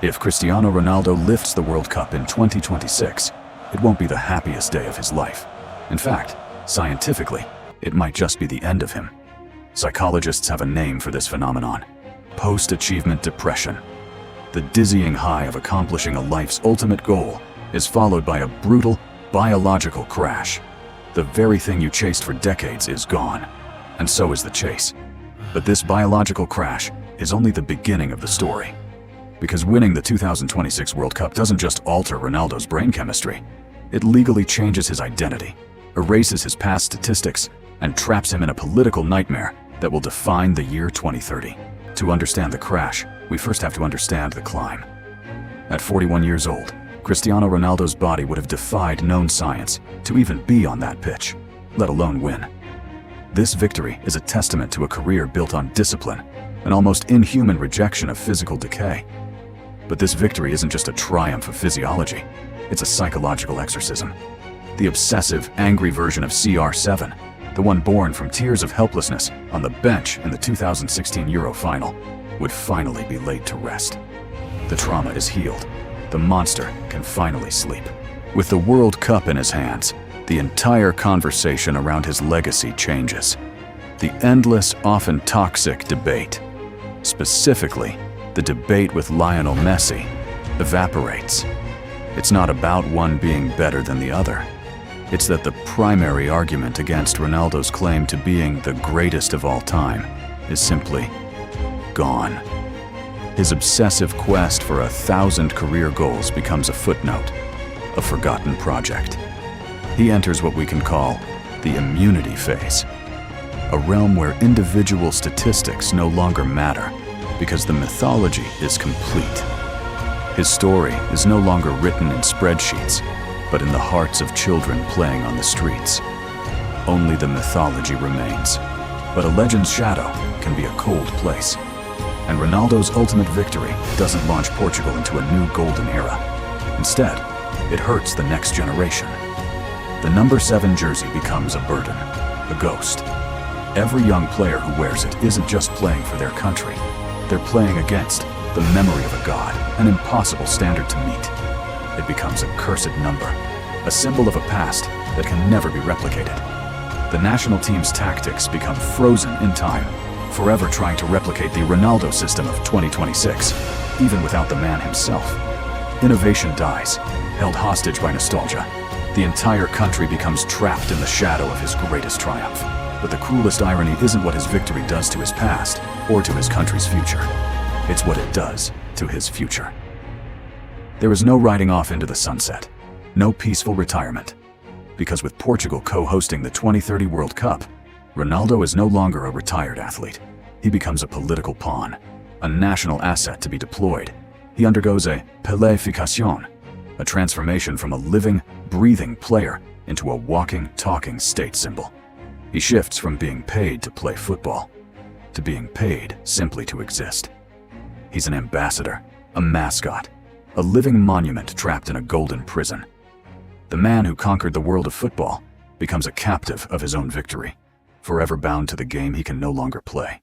If Cristiano Ronaldo lifts the World Cup in 2026, it won't be the happiest day of his life. In fact, scientifically, it might just be the end of him. Psychologists have a name for this phenomenon: post-achievement depression. The dizzying high of accomplishing a life's ultimate goal is followed by a brutal, biological crash. The very thing you chased for decades is gone, and so is the chase. But this biological crash is only the beginning of the story. Because winning the 2026 World Cup doesn't just alter Ronaldo's brain chemistry, it legally changes his identity, erases his past statistics, and traps him in a political nightmare that will define the year 2030. To understand the crash, we first have to understand the climb. At 41 years old, Cristiano Ronaldo's body would have defied known science to even be on that pitch, let alone win. This victory is a testament to a career built on discipline, an almost inhuman rejection of physical decay. But this victory isn't just a triumph of physiology, it's a psychological exorcism. The obsessive, angry version of CR7, the one born from tears of helplessness on the bench in the 2016 Euro final, would finally be laid to rest. The trauma is healed. The monster can finally sleep. With the World Cup in his hands, the entire conversation around his legacy changes. The endless, often toxic debate, specifically the debate with Lionel Messi, evaporates. It's not about one being better than the other. It's that the primary argument against Ronaldo's claim to being the greatest of all time is simply gone. His obsessive quest for 1,000 career goals becomes a footnote, a forgotten project. He enters what we can call the immunity phase, a realm where individual statistics no longer matter because the mythology is complete. His story is no longer written in spreadsheets, but in the hearts of children playing on the streets. Only the mythology remains, but a legend's shadow can be a cold place. And Ronaldo's ultimate victory doesn't launch Portugal into a new golden era. Instead, it hurts the next generation. The number 7 jersey becomes a burden, a ghost. Every young player who wears it isn't just playing for their country. They're playing against the memory of a god, an impossible standard to meet. It becomes a cursed number, a symbol of a past that can never be replicated. The national team's tactics become frozen in time, forever trying to replicate the Ronaldo system of 2026, even without the man himself. Innovation dies, held hostage by nostalgia. The entire country becomes trapped in the shadow of his greatest triumph. But the cruelest irony isn't what his victory does to his past or to his country's future. It's what it does to his future. There is no riding off into the sunset, no peaceful retirement. Because with Portugal co-hosting the 2030 World Cup, Ronaldo is no longer a retired athlete. He becomes a political pawn, a national asset to be deployed. He undergoes a pelification, a transformation from a living, breathing player into a walking, talking state symbol. He shifts from being paid to play football to being paid simply to exist. He's an ambassador, a mascot, a living monument trapped in a golden prison. The man who conquered the world of football becomes a captive of his own victory, forever bound to the game he can no longer play.